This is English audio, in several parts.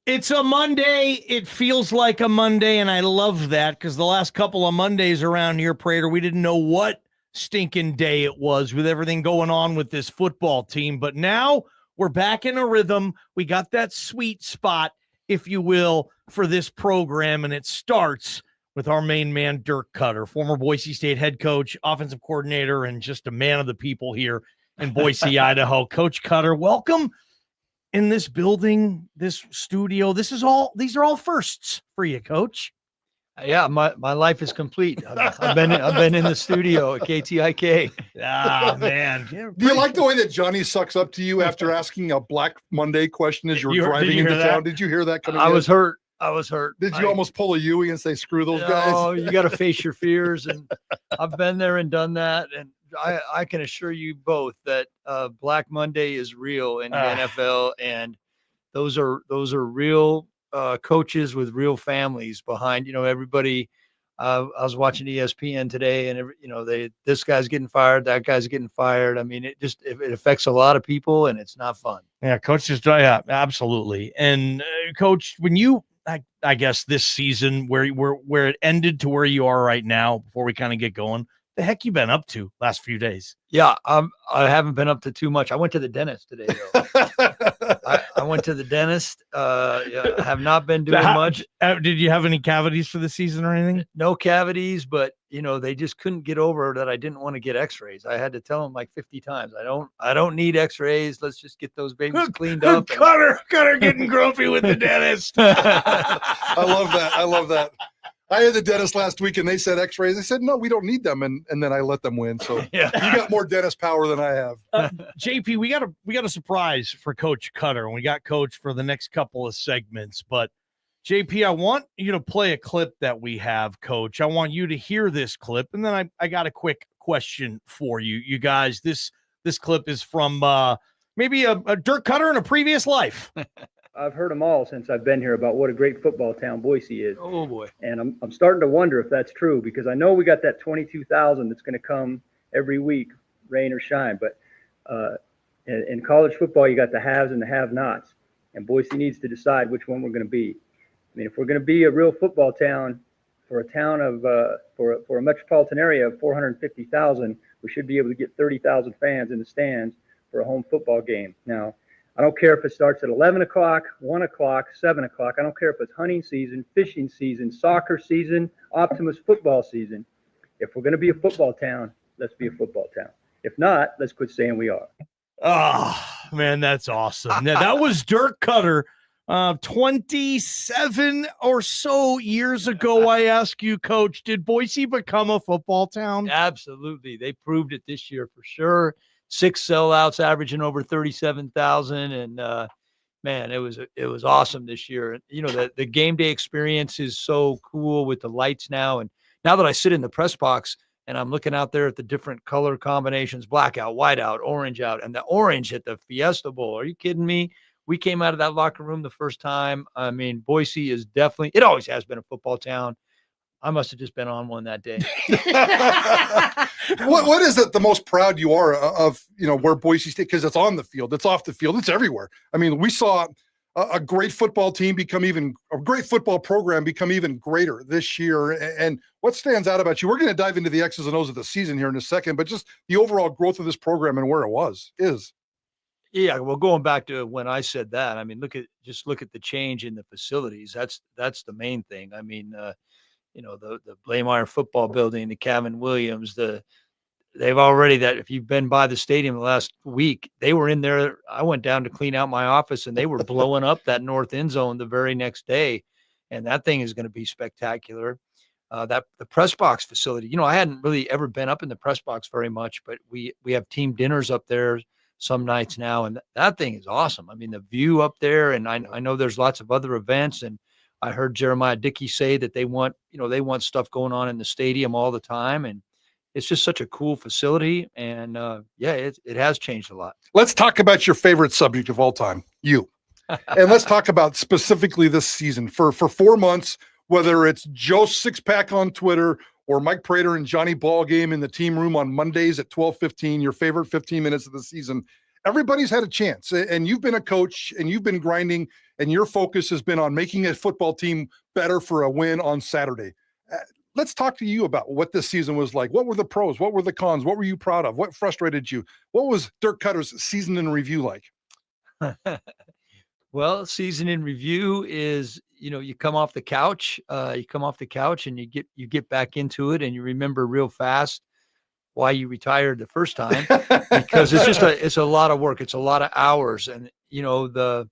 It's a Monday. It feels like a Monday, and I love that because the last couple of Mondays around here, Prater, we didn't know what stinking day it was with everything going on with this football team. But now we're back in a rhythm. We got that sweet spot, if you will, for this program, and it starts with our main man, Dirk Koetter, former Boise State head coach, offensive coordinator, and just a man of the people here in Boise, Idaho. Coach Koetter, welcome. In this building, this studio, these are all firsts for you, Coach. Yeah, my life is complete. I've been in the studio at KTIK. Ah, man. Yeah, do you like the way that Johnny sucks up to you after asking a Black Monday question as you're driving into town? Did you hear that coming? I was hurt. Did you almost pull a Yui and say, screw those guys? Oh, you got to face your fears. And I've been there and done that. And I can assure you both that Black Monday is real in the NFL. And those are real coaches with real families behind, everybody. I was watching ESPN today and, this guy's getting fired, that guy's getting fired. I mean, it affects a lot of people and it's not fun. Yeah, Coach, yeah, absolutely. And Coach, when you, I guess this season where it ended to where you are right now, before we kind of get going, the heck you been up to last few days? Yeah, I haven't been up to too much. I went to the dentist today, though. I went to the dentist. I have not been doing much. Did you have any cavities for the season or anything? No cavities, but they just couldn't get over that I didn't want to get x-rays. I had to tell them like 50 times, I don't need x-rays. Let's just get those babies cleaned up. Koetter getting grumpy with the dentist. I love that. I had the dentist last week and they said x-rays. I said, no, we don't need them. And then I let them win. So yeah. You got more dentist power than I have. JP, we got a surprise for Coach Koetter, and we got Coach for the next couple of segments. But JP, I want you to play a clip that we have, Coach. I want you to hear this clip. And then I got a quick question for you. You guys, this clip is from maybe a Dirk Koetter in a previous life. I've heard them all since I've been here about what a great football town Boise is. Oh boy! And I'm starting to wonder if that's true, because I know we got that 22,000 that's going to come every week, rain or shine. But in college football, you got the haves and the have-nots, and Boise needs to decide which one we're going to be. I mean, if we're going to be a real football town for a town of for a metropolitan area of 450,000, we should be able to get 30,000 fans in the stands for a home football game. Now, I don't care if it starts at 11 o'clock, 1 o'clock, 7 o'clock. I don't care if it's hunting season, fishing season, soccer season, Optimus football season. If we're going to be a football town, let's be a football town. If not, let's quit saying we are. Oh, man, that's awesome. Now, that was Dirk Koetter 27 or so years ago. I ask you, Coach, did Boise become a football town? Absolutely. They proved it this year for sure. 6 sellouts, averaging over 37,000, and man, it was awesome this year. The game day experience is so cool with the lights now, and now that I sit in the press box and I'm looking out there at the different color combinations, blackout, whiteout, orange out, and the orange at the Fiesta Bowl. Are you kidding me? We came out of that locker room the first time. I mean, Boise is definitely, it always has been a football town. I must have just been on one that day. What is it the most proud you are of, where Boise State, because it's on the field, it's off the field, it's everywhere. I mean, we saw a great football team a great football program become even greater this year. And what stands out about you? We're going to dive into the X's and O's of the season here in a second, but just the overall growth of this program and where it is. Yeah, well, going back to when I said that, I mean, look at the change in the facilities. That's the main thing. I mean, the Blameyer football building, the Kevin Williams, they've already, that if you've been by the stadium the last week, they were in there. I went down to clean out my office and they were blowing up that north end zone the very next day. And that thing is going to be spectacular. The press box facility, I hadn't really ever been up in the press box very much, but we have team dinners up there some nights now. And that thing is awesome. I mean, the view up there, and I know there's lots of other events, and I heard Jeremiah Dickey say that they want stuff going on in the stadium all the time. And it's just such a cool facility. And it has changed a lot. Let's talk about your favorite subject of all time, you. And let's talk about specifically this season. For 4 months, whether it's Joe Sixpack on Twitter or Mike Prater and Johnny Ballgame in the team room on Mondays at 12:15, your favorite 15 minutes of the season. everybody's had a chance, and you've been a coach and you've been grinding, and your focus has been on making a football team better for a win on Saturday. Let's talk to you about what this season was like. What were the pros? What were the cons? What were you proud of? What frustrated you? What was Dirk Koetter's season in review like? Well, season in review is, you come off the couch, and you get back into it, and you remember real fast why you retired the first time, because it's a lot of work. It's a lot of hours. And, the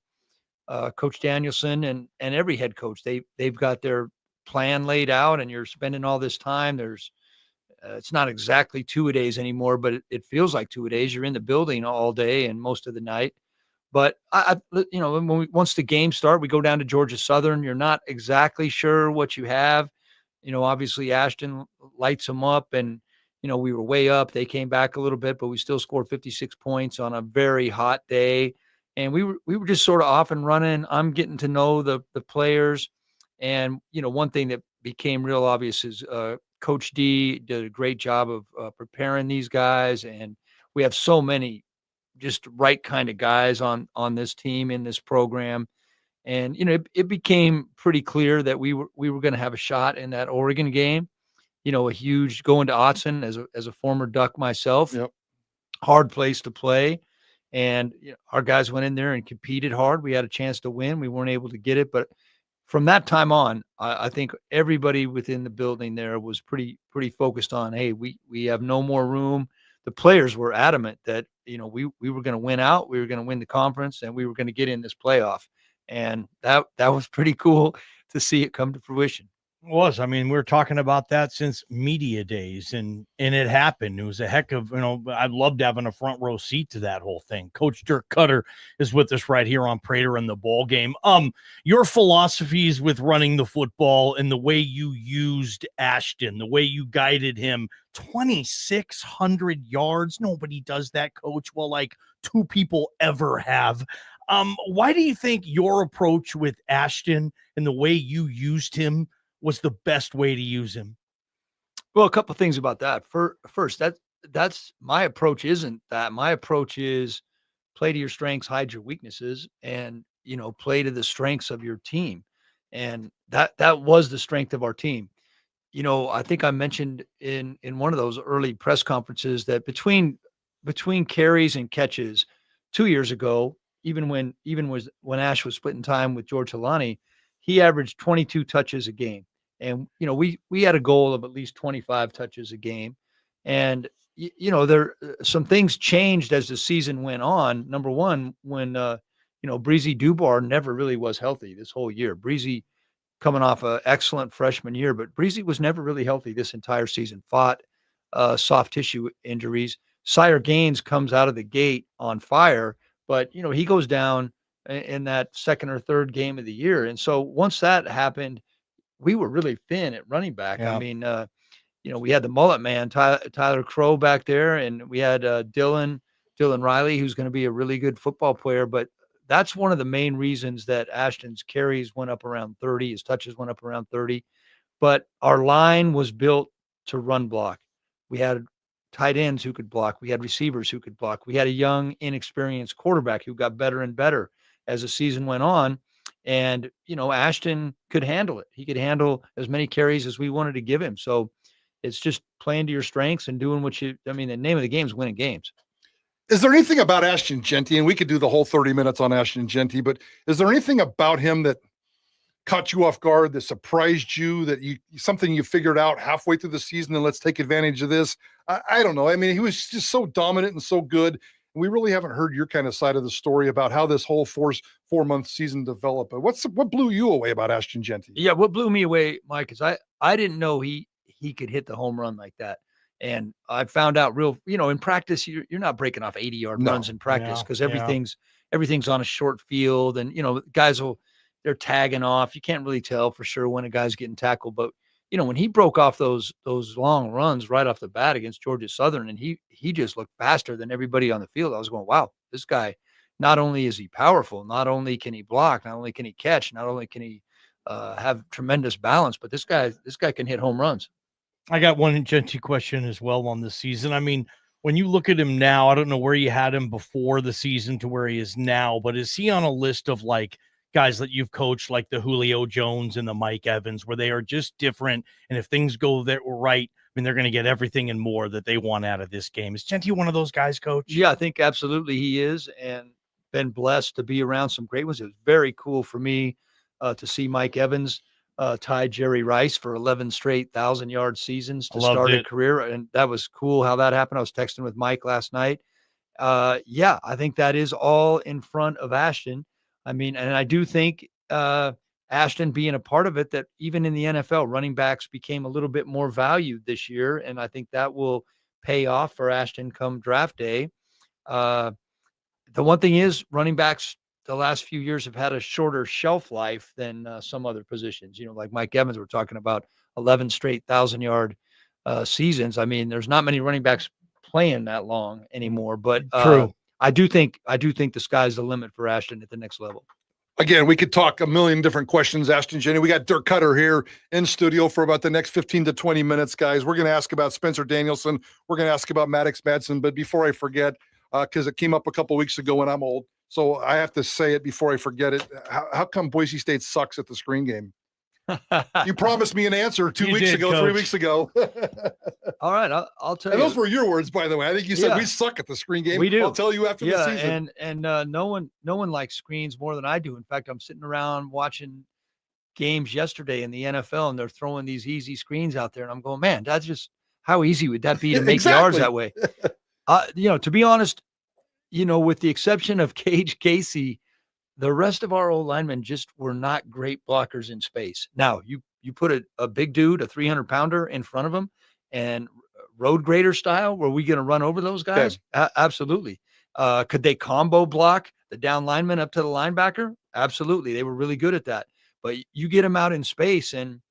Coach Danielson and every head coach, they've got their plan laid out, and you're spending all this time. It's not exactly 2-a-days anymore, but it feels like 2-a-days. You're in the building all day and most of the night. But once the games start, we go down to Georgia Southern. You're not exactly sure what you have. Obviously Ashton lights them up, and we were way up. They came back a little bit, but we still scored 56 points on a very hot day. And we were just sort of off and running. I'm getting to know the players. And, one thing that became real obvious is Coach D did a great job of preparing these guys. And we have so many just right kind of guys on this team, in this program. And, it became pretty clear that we were going to have a shot in that Oregon game. A huge going to Autzen as a former Duck myself. Yep. Hard place to play. And our guys went in there and competed hard. We had a chance to win. We weren't able to get it. But from that time on, I think everybody within the building there was pretty focused on, hey, we have no more room. The players were adamant that, we were going to win out. We were going to win the conference, and we were going to get in this playoff. And that was pretty cool to see it come to fruition. It was. I mean, we were talking about that since media days, and it happened. It was a heck of, I'd loved having a front row seat to that whole thing. Coach Dirk Koetter is with us right here on Prater and the Ball Game. Your philosophies with running the football and the way you used Ashton, the way you guided him, 2,600 yards. Nobody does that, Coach. Well, like 2 people ever have. Why do you think your approach with Ashton and the way you used him was the best way to use him? Well, a couple of things about that. First, that's my approach. Isn't that my approach is play to your strengths, hide your weaknesses, and play to the strengths of your team. And that was the strength of our team. I think I mentioned in one of those early press conferences that between carries and catches 2 years ago, even when Ash was splitting time with George Helani, he averaged 22 touches a game. And, we had a goal of at least 25 touches a game. And, there some things changed as the season went on. Number one, when, Breezy Dubar never really was healthy this whole year. Breezy coming off an excellent freshman year, but Breezy was never really healthy this entire season, fought soft tissue injuries. Sire Gaines comes out of the gate on fire, but, he goes down in that second or third game of the year. And so once that happened, we were really thin at running back. Yeah. I mean, we had the mullet man, Tyler Crow back there, and we had Dylan Riley, who's going to be a really good football player. But that's one of the main reasons that Ashton's carries went up around 30, his touches went up around 30. But our line was built to run block. We had tight ends who could block. We had receivers who could block. We had a young, inexperienced quarterback who got better and better as the season went on. And, Ashton could handle it. He could handle as many carries as we wanted to give him. So it's just playing to your strengths and doing the name of the game is winning games. Is there anything about Ashton Jeanty, and we could do the whole 30 minutes on Ashton Jeanty, but is there anything about him that caught you off guard, that surprised you, that something you figured out halfway through the season and let's take advantage of this? I don't know. I mean, he was just so dominant and so good. We really haven't heard your kind of side of the story about how this whole 4-month season developed. But what blew you away about Ashton Jeanty? Yeah, what blew me away, Mike, is I didn't know he could hit the home run like that. And I found out in practice, you're not breaking off 80-yard runs in practice because everything's on a short field. And, guys they're tagging off. You can't really tell for sure when a guy's getting tackled. But, when he broke off those long runs right off the bat against Georgia Southern, and he just looked faster than everybody on the field, I was going, wow, this guy, not only is he powerful, not only can he block, not only can he catch, not only can he have tremendous balance, but this guy can hit home runs. I got one Jeanty question as well on this season. I mean, when you look at him now, I don't know where you had him before the season to where he is now, but is he on a list of like guys that you've coached, like the Julio Jones and the Mike Evans, where they are just different? And if things go that right, I mean, they're going to get everything and more that they want out of this game. Is Jeanty one of those guys, Coach? Yeah, I think absolutely he is, and been blessed to be around some great ones. It was very cool for me to see Mike Evans tie Jerry Rice for 11 straight 1,000-yard seasons to start a career, and that was cool how that happened. I was texting with Mike last night. Yeah, I think that is all in front of Ashton. I mean, and I do think Ashton being a part of it, that even in the NFL, running backs became a little bit more valued this year, and I think that will pay off for Ashton come draft day. The one thing is, running backs the last few years have had a shorter shelf life than some other positions. You know, like Mike Evans, we're talking about 11 straight 1,000-yard seasons. I mean, there's not many running backs playing that long anymore, but True. I do think the sky's the limit for Ashton at the next level. Again, we could talk a million different questions, Ashton Jeanty. We got Dirk Koetter here in studio for about the next 15 to 20 minutes, guys. We're going to ask about Spencer Danielson. We're going to ask about Maddux Madsen. But before I forget, because it came up a couple weeks ago when I'm old, so I have to say it before I forget it. How come Boise State sucks at the screen game? You promised me an answer 2 weeks ago, Coach. 3 weeks ago. All right, I'll tell And you. those were your words, by the way. I think you said we suck at the screen game. We do. I'll tell you after the season. And no one likes screens more than I do. In fact, I'm sitting around watching games yesterday in the NFL, and they're throwing these easy screens out there, and I'm going, man, that's just how easy would that be to make yards that way? To be honest, with the exception of Cage Casey, the rest of our old linemen just were not great blockers in space. Now, you put a big dude, a 300-pounder in front of him, and road grader style, were we going to run over those guys? Okay. Absolutely. Could they combo block the down lineman up to the linebacker? Absolutely. They were really good at that. But you get them out in space, and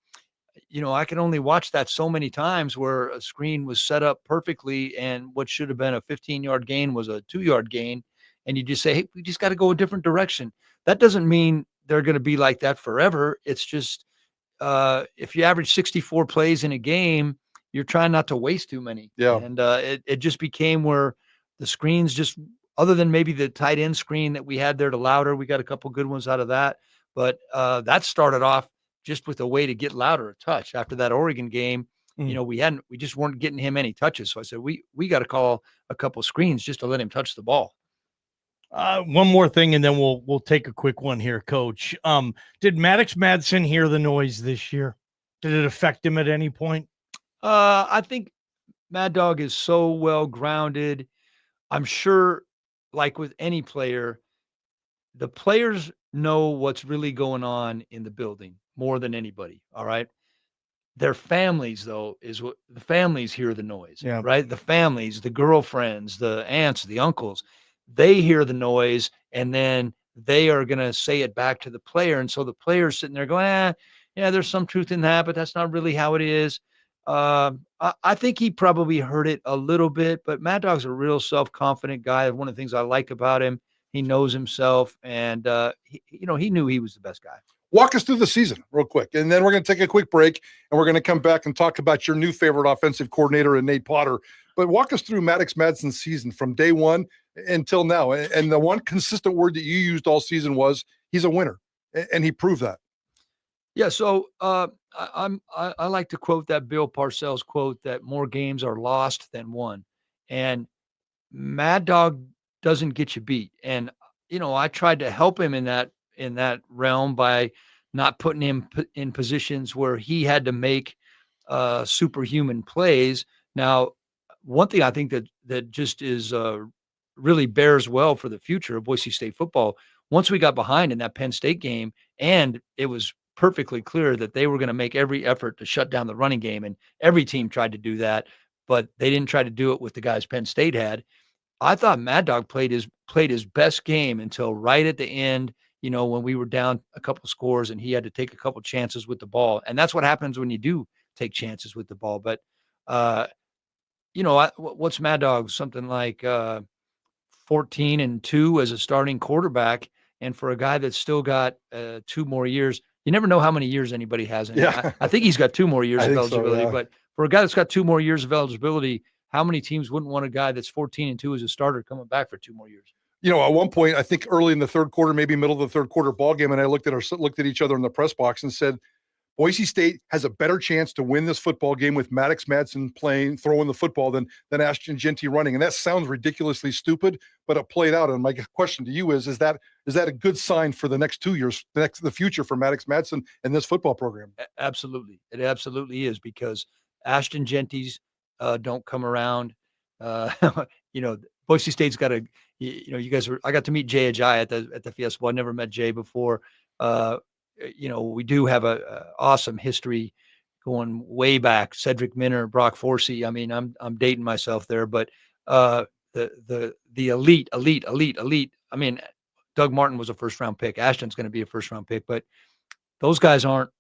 I can only watch that so many times where a screen was set up perfectly and what should have been a 15-yard gain was a 2-yard gain. And you just say, hey, we just got to go a different direction. That doesn't mean they're going to be like that forever. It's just if you average 64 plays in a game, you're trying not to waste too many. Yeah. And it just became where the screens just, other than maybe the tight end screen that we had there to Louder, we got a couple good ones out of that. But that started off just with a way to get Louder a touch. After that Oregon game, we just weren't getting him any touches. So I said, we got to call a couple screens just to let him touch the ball. One more thing, and then we'll take a quick one here, Coach. Did Maddux Madsen hear the noise this year? Did it affect him at any point? I think Mad Dog is so well grounded. I'm sure, like with any player, the players know what's really going on in the building more than anybody. All right. Their families, though, is what the families hear the noise, right? The families, the girlfriends, the aunts, the uncles, they hear the noise, and then they are going to say it back to the player. And so the player's sitting there going, yeah, there's some truth in that, but that's not really how it is. I think he probably heard it a little bit, but Mad Dog's a real self-confident guy. One of the things I like about him, he knows himself, and he knew he was the best guy. Walk us through the season real quick, and then we're going to take a quick break, and we're going to come back and talk about your new favorite offensive coordinator in Nate Potter. But walk us through Maddux Madsen's season from day one until now. And the one consistent word that you used all season was he's a winner, and he proved that. Yeah, so I like to quote that Bill Parcells quote that more games are lost than won, and Mad Dog doesn't get you beat. And I tried to help him in that realm by not putting him in positions where he had to make superhuman plays. Now, one thing I think that just is really bears well for the future of Boise State football. Once we got behind in that Penn State game, and it was perfectly clear that they were going to make every effort to shut down the running game, and every team tried to do that, but they didn't try to do it with the guys Penn State had. I thought Mad Dog played his best game until right at the end, when we were down a couple scores and he had to take a couple chances with the ball. And that's what happens when you do take chances with the ball. But, what's Mad Dog? Something like 14-2 as a starting quarterback. And for a guy that's still got 2 more years, you never know how many years anybody has. I think he's got 2 more years of eligibility. But for a guy that's got 2 more years of eligibility, how many teams wouldn't want a guy that's 14-2 as a starter coming back for 2 more years? You know, at one point, I think early in the third quarter, maybe middle of the third quarter ball game, and I looked at each other in the press box and said, Boise State has a better chance to win this football game with Maddux Madsen throwing the football than Ashton Jeanty running. And that sounds ridiculously stupid, but it played out. And my question to you is that a good sign for the next 2 years, the future for Maddux Madsen and this football program? Absolutely. It absolutely is, because Ashton Jeanty's don't come around. Boise State's got a, I got to meet Jay Ajayi at the Fiesta Bowl. I never met Jay before. We do have a awesome history going way back. Cedric Minner, Brock Forsey. I mean, I'm dating myself there, but the elite. I mean, Doug Martin was a first round pick. Ashton's going to be a first round pick, but those guys aren't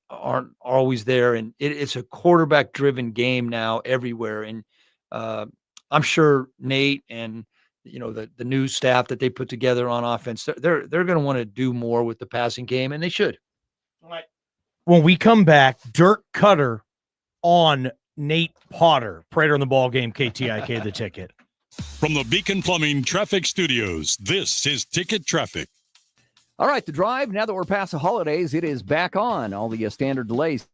always there. And it's a quarterback driven game now everywhere. And I'm sure Nate and the new staff that they put together on offense, they're going to want to do more with the passing game, and they should. All right. When we come back, Dirk Koetter on Nate Potter. Prater in the ball game, KTIK the Ticket. From the Beacon Plumbing Traffic Studios, this is Ticket Traffic. All right, the drive, now that we're past the holidays, it is back on. All the standard delays.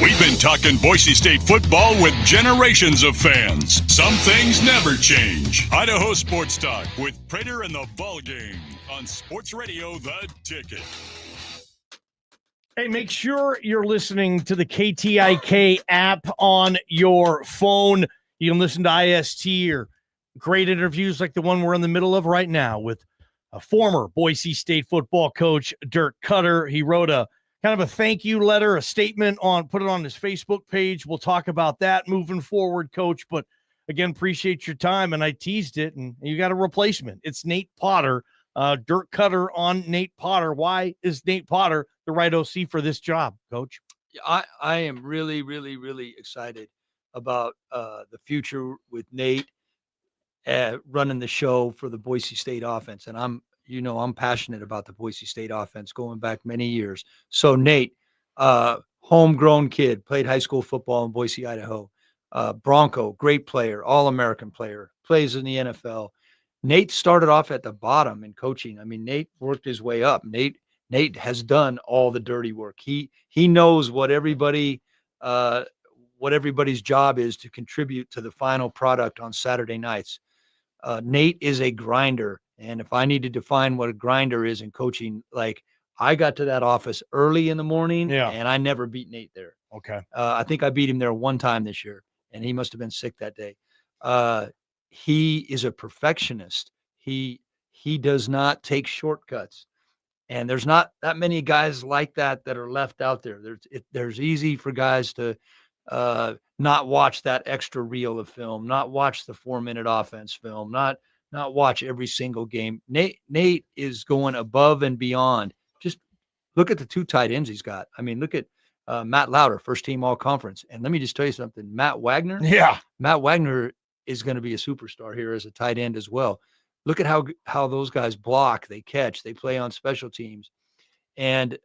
We've been talking Boise State football with generations of fans. Some things never change. Idaho Sports Talk with Prater and the Ballgame on Sports Radio The Ticket. Hey, make sure you're listening to the KTIK app on your phone. You can listen to IST or great interviews like the one we're in the middle of right now with a former Boise State football coach, Dirk Koetter. He wrote a kind of a thank you letter, a statement put it on his Facebook page. We'll talk about that moving forward, Coach. But again, appreciate your time. And I teased it, and you got a replacement. It's Nate Potter, Dirk Koetter on Nate Potter. Why is Nate Potter the right OC for this job, Coach? I am really, really, really excited about the future with Nate running the show for the Boise State offense. And I'm I'm passionate about the Boise State offense going back many years. So Nate, homegrown kid, played high school football in Boise, Idaho. Bronco, great player, All-American player, plays in the NFL. Nate started off at the bottom in coaching. I mean, Nate worked his way up. Nate has done all the dirty work. He knows what everybody's job is to contribute to the final product on Saturday nights. Nate is a grinder. And if I need to define what a grinder is in coaching, like I got to that office early in the morning and I never beat Nate there. Okay. I think I beat him there one time this year and he must've been sick that day. He is a perfectionist. He does not take shortcuts. And there's not that many guys like that are left out there. There's easy for guys to not watch that extra reel of film, not watch the 4-minute offense film, not watch every single game. Nate is going above and beyond. Just look at the 2 tight ends he's got. I mean, look at Matt Lauder, first team all conference. And let me just tell you something, Matt Wagner is going to be a superstar here as a tight end as well. Look at how those guys block, they catch, they play on special teams. And,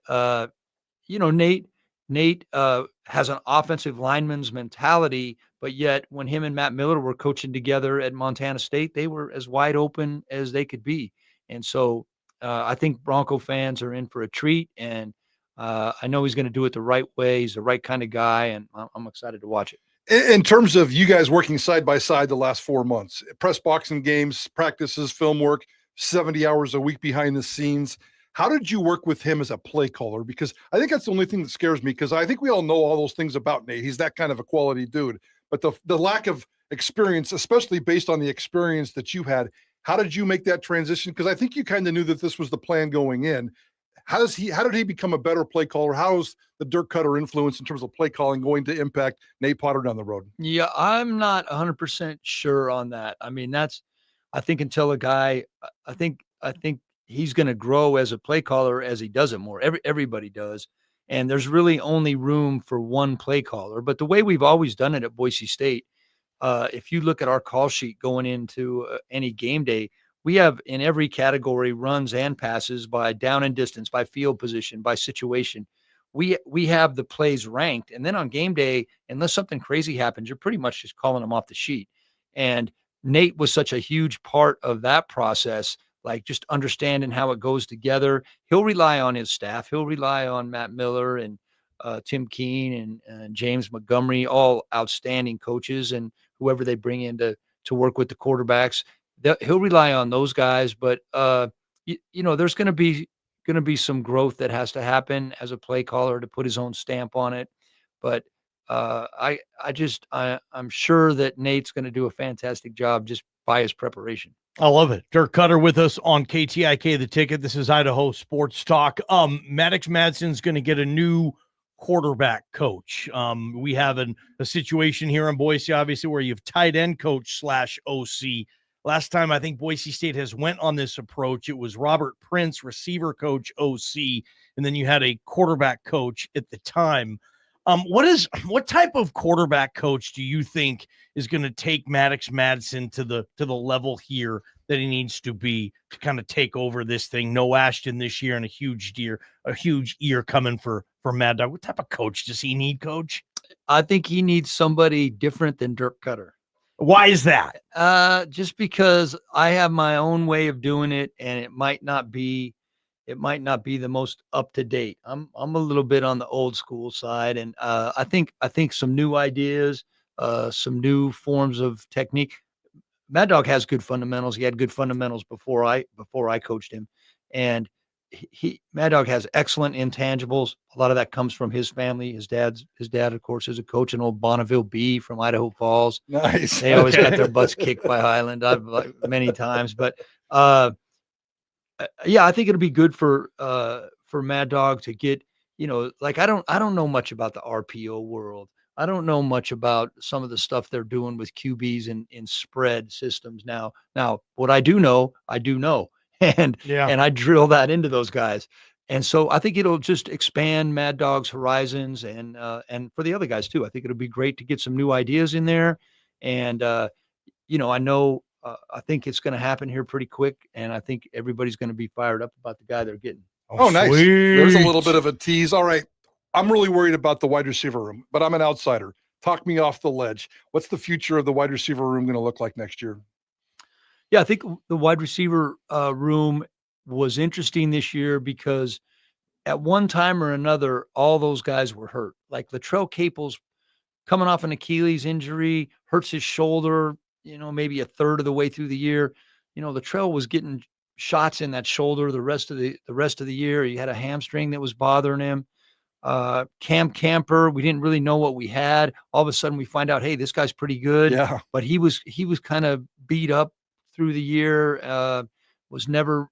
Nate has an offensive lineman's mentality, but yet when him and Matt Miller were coaching together at Montana State, they were as wide open as they could be. And so I think Bronco fans are in for a treat. And I know he's going to do it the right way. He's the right kind of guy, and I'm excited to watch it. In terms of you guys working side by side the last 4 months, press boxing games, practices, film work, 70 hours a week behind the scenes, how did you work with him as a play caller? Because I think that's the only thing that scares me, because I think we all know all those things about Nate. He's that kind of a quality dude. But the lack of experience, especially based on the experience that you had, how did you make that transition? Because I think you kind of knew that this was the plan going in. How did he become a better play caller? How is the Dirk Koetter influence in terms of play calling going to impact Nate Potter down the road? Yeah, I'm not 100% sure on that. I mean, I think until a guy, I think he's going to grow as a play caller as he does it more. Everybody does. And there's really only room for one play caller. But the way we've always done it at Boise State, if you look at our call sheet going into any game day, we have in every category runs and passes by down and distance, by field position, by situation. We have the plays ranked. And then on game day, unless something crazy happens, you're pretty much just calling them off the sheet. And Nate was such a huge part of that process, like just understanding how it goes together. He'll rely on his staff. He'll rely on Matt Miller and Tim Keene and James Montgomery, all outstanding coaches, and whoever they bring in to work with the quarterbacks. He'll rely on those guys, but there's going to be some growth that has to happen as a play caller to put his own stamp on it. But I'm sure that Nate's going to do a fantastic job just by his preparation. I love it. Dirk Koetter with us on KTIK, The Ticket. This is Idaho Sports Talk. Maddux Madsen's going to get a new quarterback coach. We have a situation here in Boise, obviously, where you have tight end coach / OC. Last time I think Boise State has went on this approach, it was Robert Prince, receiver coach, OC, and then you had a quarterback coach at the time. What type of quarterback coach do you think is going to take Maddux Madsen to the level here that he needs to be to kind of take over this thing? No Ashton this year and a huge year coming for Mad Dog. What type of coach does he need, Coach? I think he needs somebody different than Dirk Koetter. Why is that? Just because I have my own way of doing it, and it might not be the most up to date. I'm a little bit on the old school side, and I think some new ideas, some new forms of technique. Mad Dog has good fundamentals. He had good fundamentals before I coached him, and Mad Dog has excellent intangibles. A lot of that comes from his family. His dad, of course, is a coach, an old Bonneville B from Idaho Falls. Nice. They always got their butts kicked by Highland. I've many times, but yeah, I think it'll be good for Mad Dog to get, like I don't know much about the RPO world. I don't know much about some of the stuff they're doing with QBs in spread systems now. Now, what I do know. And I drill that into those guys. And so I think it'll just expand Mad Dog's horizons and for the other guys too. I think it'll be great to get some new ideas in there. And I know I think it's going to happen here pretty quick, and I think everybody's going to be fired up about the guy they're getting. Oh, nice. Sweet. There's a little bit of a tease. All right. I'm really worried about the wide receiver room, but I'm an outsider. Talk me off the ledge. What's the future of the wide receiver room going to look like next year? Yeah, I think the wide receiver room was interesting this year because at one time or another, all those guys were hurt. Like Latrell Capel's coming off an Achilles injury, hurts his shoulder, maybe a third of the way through the year. Latrell was getting shots in that shoulder the rest of the year. He had a hamstring that was bothering him. Cam Camper, we didn't really know what we had. All of a sudden we find out, hey, this guy's pretty good. Yeah. But he was kind of beat up through the year. Was never,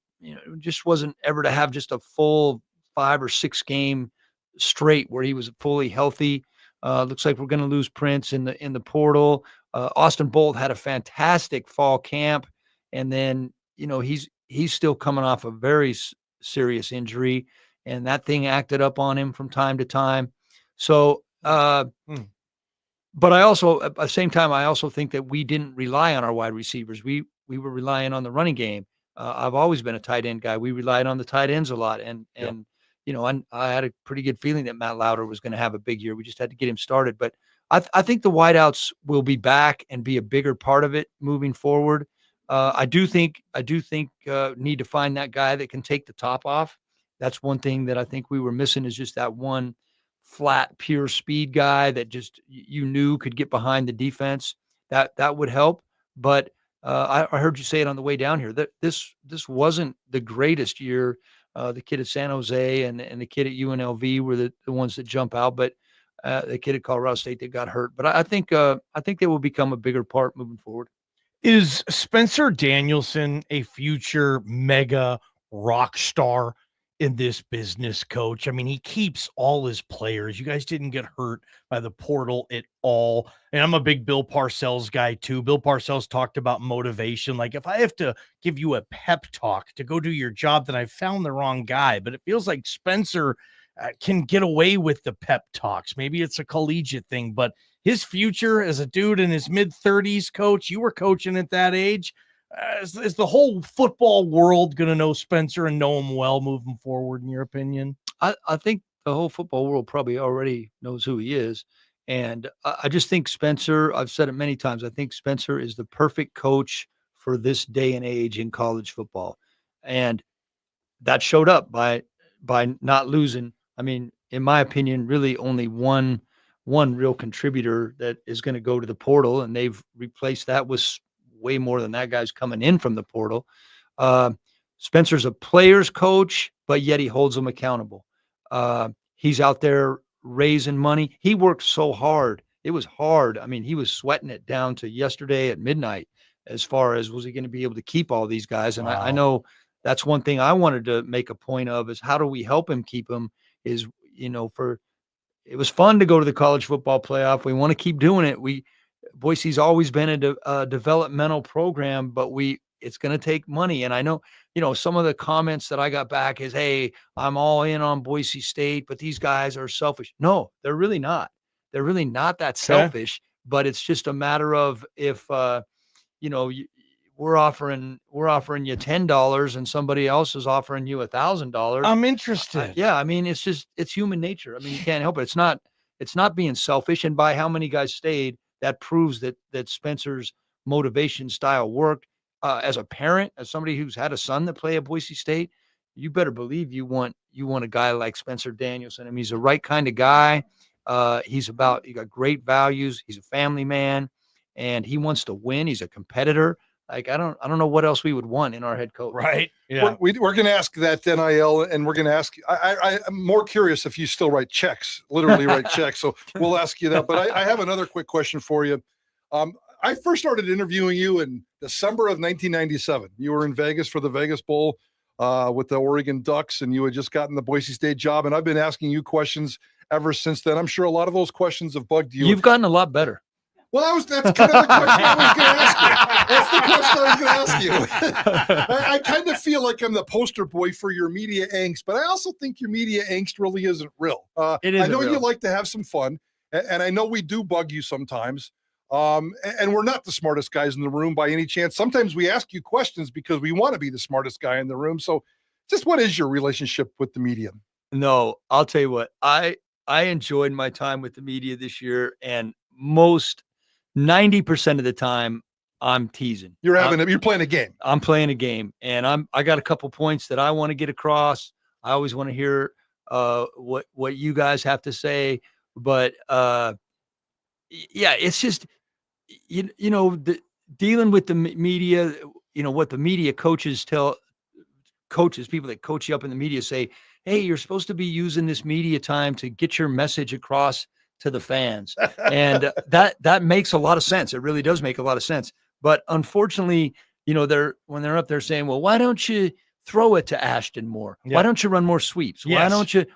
just wasn't ever to have just a full 5 or 6 game straight where he was fully healthy. Looks like we're going to lose Prince in the portal. Austin Bolt had a fantastic fall camp, and then he's still coming off a very serious injury, and that thing acted up on him from time to time. So, but I also at the same time I also think that we didn't rely on our wide receivers. We were relying on the running game. I've always been a tight end guy. We relied on the tight ends a lot, and I had a pretty good feeling that Matt Lauder was going to have a big year. We just had to get him started. But I think the wideouts will be back and be a bigger part of it moving forward. I do think need to find that guy that can take the top off. That's one thing that I think we were missing is just that one flat, pure speed guy that just knew could get behind the defense. That would help. But I heard you say it on the way down here that this wasn't the greatest year. The kid at San Jose and the kid at UNLV were the ones that jump out, but the kid at Colorado State that got hurt. But I think they will become a bigger part moving forward. Is Spencer Danielson a future mega rock star in this business, Coach? I mean, he keeps all his players. You guys didn't get hurt by the portal at all. And I'm a big Bill Parcells guy too. Bill Parcells talked about motivation. Like, if I have to give you a pep talk to go do your job, then I found the wrong guy. But it feels like Spencer can get away with the pep talks. Maybe it's a collegiate thing, but his future as a dude in his mid-30s, Coach, you were coaching at that age. Is the whole football world going to know Spencer and know him well moving forward, in your opinion? I think the whole football world probably already knows who he is. And I just think Spencer, I've said it many times, I think Spencer is the perfect coach for this day and age in college football. And that showed up by not losing. I mean, in my opinion, really only one real contributor that is going to go to the portal, and they've replaced that with way more than that guy's coming in from the portal. Spencer's a player's coach, but yet he holds them accountable. He's out there raising money. He worked so hard. It was hard. I mean, he was sweating it down to yesterday at midnight as far as was he going to be able to keep all these guys. And I know that's one thing I wanted to make a point of is how do we help him keep them is, it was fun to go to the college football playoff. We want to keep doing it. Boise's always been a developmental program, but it's going to take money. And I know, some of the comments that I got back is, hey, I'm all in on Boise State, but these guys are selfish. No, they're really not. They're really not that selfish, but it's just a matter of if, we're offering you $10 and somebody else is offering you $1,000. I'm interested. Yeah. I mean, it's human nature. I mean, you can't help it. It's not being selfish. And by how many guys stayed, that proves that Spencer's motivation style worked. As a parent, as somebody who's had a son that play at Boise State, you better believe you want a guy like Spencer Danielson. I mean, he's the right kind of guy. He got great values. He's a family man, and he wants to win. He's a competitor. Like, I don't know what else we would want in our head coach. Right. Yeah. We're going to ask that NIL, and we're going to ask, I'm more curious if you still write checks, literally write checks. So we'll ask you that. But I have another quick question for you. I first started interviewing you in December of 1997. You were in Vegas for the Vegas Bowl with the Oregon Ducks, and you had just gotten the Boise State job. And I've been asking you questions ever since then. I'm sure a lot of those questions have bugged you. You've gotten a lot better. Well, that's kind of the question I was going to ask you. That's the question I was going to ask you. I kind of feel like I'm the poster boy for your media angst, but I also think your media angst really isn't real. It isn't I know real. you like to have some fun, and I know we do bug you sometimes. And we're not the smartest guys in the room by any chance. Sometimes we ask you questions because we want to be the smartest guy in the room. So just what is your relationship with the media? No, I'll tell you what, I enjoyed my time with the media this year, and 90% of the time I'm teasing. You're playing a game. I'm playing a game, and I got a couple points that I want to get across. I always want to hear what you guys have to say, but yeah, it's just dealing with the media. What the media coaches tell coaches, people that coach you up in the media, say, hey, you're supposed to be using this media time to get your message across to the fans. And that makes a lot of sense. It really does make a lot of sense. But unfortunately, when they're up there saying, well, why don't you throw it to Ashton more? Yeah. Why don't you run more sweeps? Yes.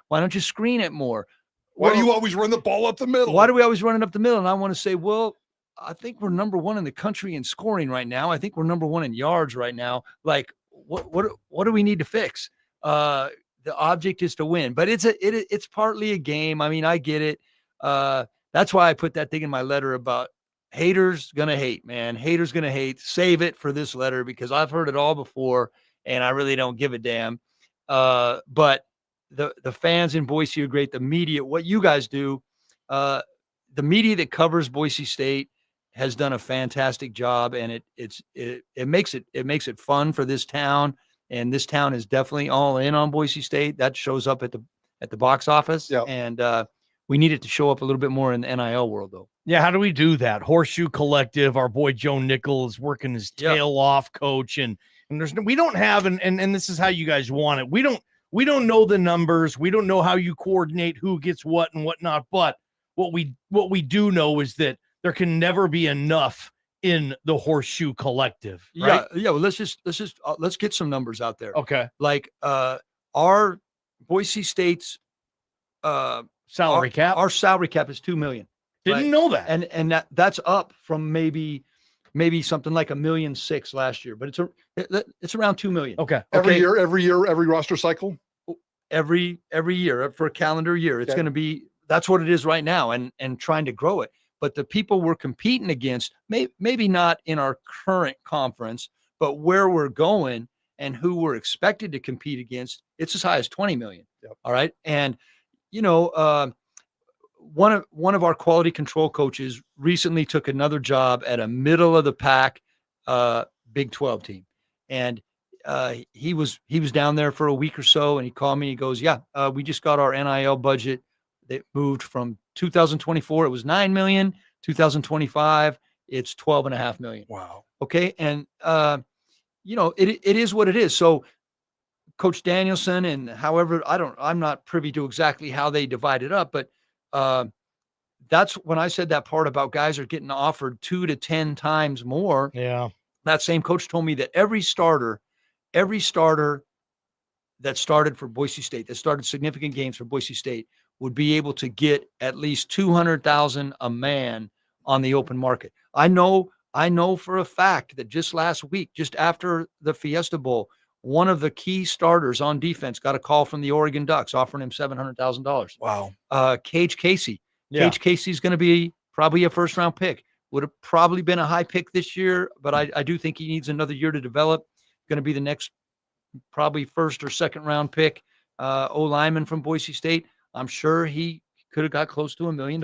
Why don't you screen it more? Why do you always run the ball up the middle? Why do we always run it up the middle? And I want to say, well, I think we're number one in the country in scoring right now. I think we're number one in yards right now. Like, what do we need to fix? The object is to win, but it's partly a game. I mean, I get it. That's why I put that thing in my letter about haters gonna hate, man. Haters gonna hate. Save it for this letter because I've heard it all before, and I really don't give a damn. But the fans in Boise are great. The media, what you guys do, the media that covers Boise State has done a fantastic job, and it makes it fun for this town. And this town is definitely all in on Boise State. That shows up at the box office. Yep. And we need it to show up a little bit more in the NIL world, though. Yeah, how do we do that? Horseshoe Collective, our boy Joe Nickel is working his tail off, coach, and we don't have and this is how you guys want it. We don't know the numbers. We don't know how you coordinate who gets what and whatnot. But what we do know is that there can never be enough in the Horseshoe Collective. Right? Yeah. Well, let's get some numbers out there. Okay. Like our Boise State's salary cap. Our salary cap is $2 million. Didn't know that. And that's up from maybe something like $1.6 million last year, but it's around $2 million. Okay. Every year, every roster cycle. Every year for a calendar year, it's going to be. That's what it is right now, and trying to grow it. But the people we're competing against, maybe not in our current conference, but where we're going and who we're expected to compete against, it's as high as $20 million. Yep. All right. And, one of our quality control coaches recently took another job at a middle of the pack Big 12 team. And he was down there for a week or so, and he called me. He goes, we just got our NIL budget. That moved from 2024. It was $9 million. 2025, it's $12.5 million. Wow. Okay. And, it is what it is. So Coach Danielson and however, I'm not privy to exactly how they divide it up, but that's when I said that part about guys are getting offered 2 to 10 times more. Yeah. That same coach told me that every starter that started for Boise State, that started significant games for Boise State, would be able to get at least $200,000 a man on the open market. I know for a fact that just last week, just after the Fiesta Bowl, one of the key starters on defense got a call from the Oregon Ducks offering him $700,000. Wow. Cage Casey. Yeah. Cage Casey's going to be probably a first-round pick. Would have probably been a high pick this year, but I do think he needs another year to develop. Going to be the next probably first or second-round pick. O-lineman from Boise State. I'm sure he could have got close to $1 million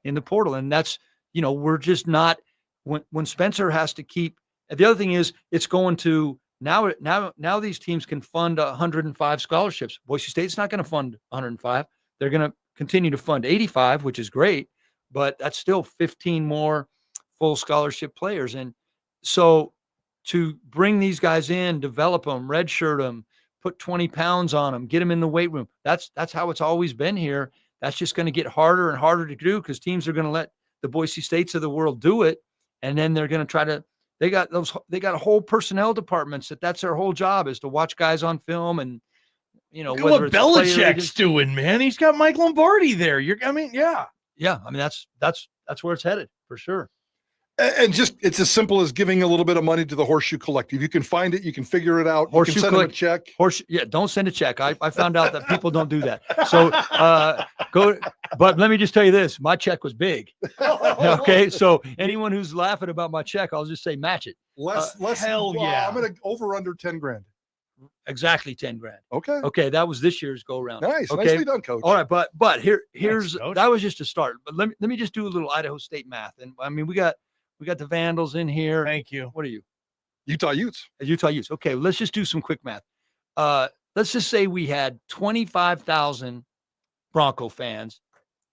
in the portal. And that's, we're just not when Spencer has to keep. The other thing is it's going to now these teams can fund 105 scholarships. Boise State's not going to fund 105. They're going to continue to fund 85, which is great, but that's still 15 more full scholarship players. And so to bring these guys in, develop them, redshirt them, put 20 pounds on them, get them in the weight room. That's how it's always been here. That's just going to get harder and harder to do because teams are going to let the Boise States of the world do it. And then they're going to try to, they got whole personnel departments that's their whole job is to watch guys on film. And, look what Belichick's doing, man. He's got Mike Lombardi there. Yeah. Yeah. I mean, that's where it's headed for sure. And just, it's as simple as giving a little bit of money to the Horseshoe Collective. You can find it. You can figure it out. You can send them a check. Yeah, don't send a check. I found out that people don't do that. So but let me just tell you this. My check was big. Okay, so anyone who's laughing about my check, I'll just say match it. Less. Hell yeah. I'm going to over under 10 grand. Exactly 10 grand. Okay. That was this year's go round. Nice. Okay. Nicely done, Coach. All right, but here's Coach. that was just a start. But let me just do a little Idaho State math. And I mean, we got the Vandals in here. Thank you. What are you? Utah Utes. Utah Utes. Okay, let's just do some quick math. Let's just say we had 25,000 Bronco fans,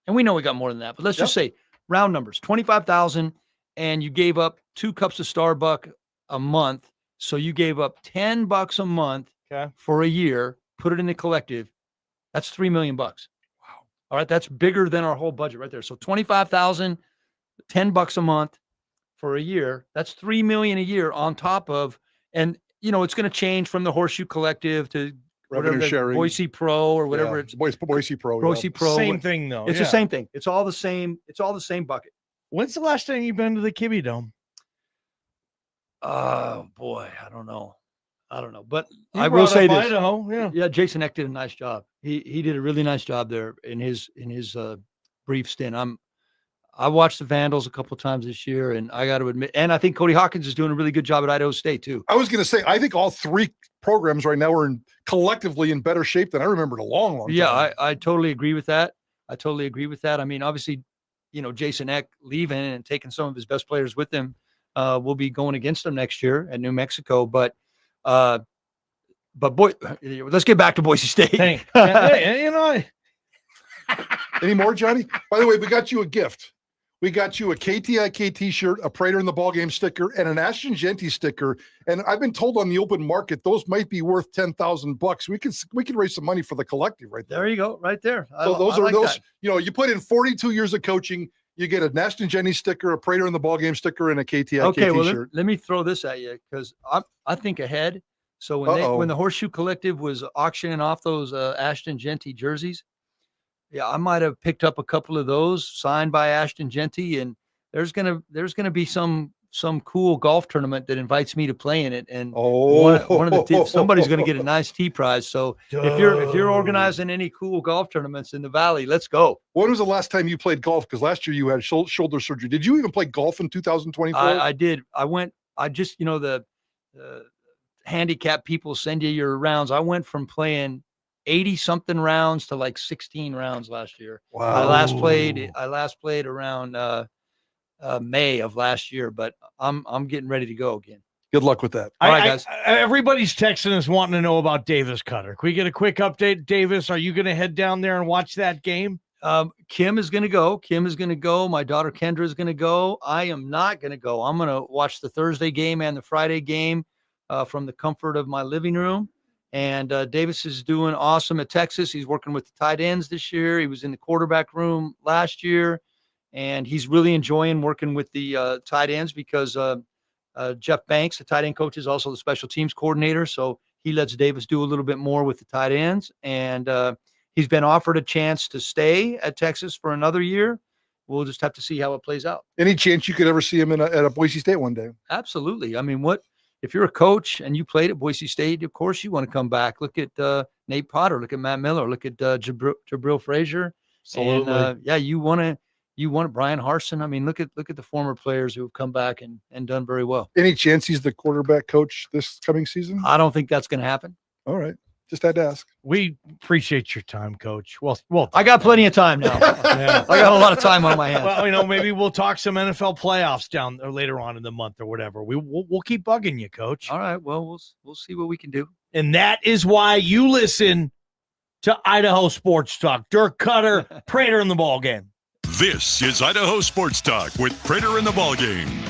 and we know we got more than that, but let's just say round numbers, 25,000, and you gave up 2 cups of Starbucks a month. So you gave up $10 a month for a year, put it in the collective. That's $3 million. Wow. All right. That's bigger than our whole budget right there. So 25,000, $10 a month for a year. That's $3 million a year on top of, and it's going to change from the Horseshoe Collective to revenue sharing, Boise Pro or whatever it's Boise Pro. Boise Pro. Same thing though. It's the same thing. It's all the same. It's all the same bucket. When's the last time you've been to the Kibbe Dome? Boy, I don't know. But You I will say brought up this. Idaho, Yeah, Jason Eck did a nice job. He did a really nice job there in his brief stint. I watched the Vandals a couple of times this year, and I got to admit, and I think Cody Hawkins is doing a really good job at Idaho State too. I was going to say, I think all 3 programs right now are collectively in better shape than I remember in a long, long time. Yeah, I totally agree with that. I mean, obviously, Jason Eck leaving and taking some of his best players with him. We'll be going against them next year at New Mexico, but boy, let's get back to Boise State. Hey, Any more, Johnny? By the way, we got you a gift. We got you a KTIK t-shirt, a Prater in the Ballgame sticker, and an Ashton Jeanty sticker. And I've been told on the open market, those might be worth $10,000. We can raise some money for the collective right there. There you go, right there. So those. You put in 42 years of coaching, you get an Ashton Jeanty sticker, a Prater in the Ballgame sticker, and a KTIK t-shirt. Let me throw this at you because I think ahead. So when the Horseshoe Collective was auctioning off those Ashton Jeanty jerseys, I might have picked up a couple of those signed by Ashton Jeanty, and there's gonna be some cool golf tournament that invites me to play in it, and one of the somebody's gonna get a nice tee prize. So if you're organizing any cool golf tournaments in the Valley, let's go. When was the last time you played golf? Because last year you had shoulder surgery. Did you even play golf in 2024? I did. I just the handicap people send you your rounds. I went from playing 80 something rounds to like 16 rounds last year. Wow. I last played around May of last year, but I'm getting ready to go again. Good luck with that. All right, guys. Everybody's texting us wanting to know about Davis Koetter. Can we get a quick update? Davis, are you going to head down there and watch that game? Kim is going to go. My daughter Kendra is going to go. I am not going to go. I'm going to watch the Thursday game and the Friday game from the comfort of my living room. And Davis is doing awesome at Texas. He's working with the tight ends this year. He was in the quarterback room last year, and he's really enjoying working with the tight ends because Jeff Banks, the tight end coach, is also the special teams coordinator. So he lets Davis do a little bit more with the tight ends. And he's been offered a chance to stay at Texas for another year. We'll just have to see how it plays out. Any chance you could ever see him at a Boise State one day? Absolutely. I mean, if you're a coach and you played at Boise State, of course you want to come back. Look at Nate Potter, look at Matt Miller, look at Jabril Frazier. Absolutely. And you want Brian Harsin. I mean, look at the former players who have come back and done very well. Any chance he's the quarterback coach this coming season? I don't think that's going to happen. All right. Just had to ask. We appreciate your time, Coach. Well, I got plenty of time now. Yeah. I got a lot of time on my hands. Well, maybe we'll talk some NFL playoffs down or later on in the month or whatever. We'll keep bugging you, Coach. All right. Well, we'll see what we can do. And that is why you listen to Idaho Sports Talk. Dirk Koetter, Prater in the Ballgame. This is Idaho Sports Talk with Prater in the Ballgame.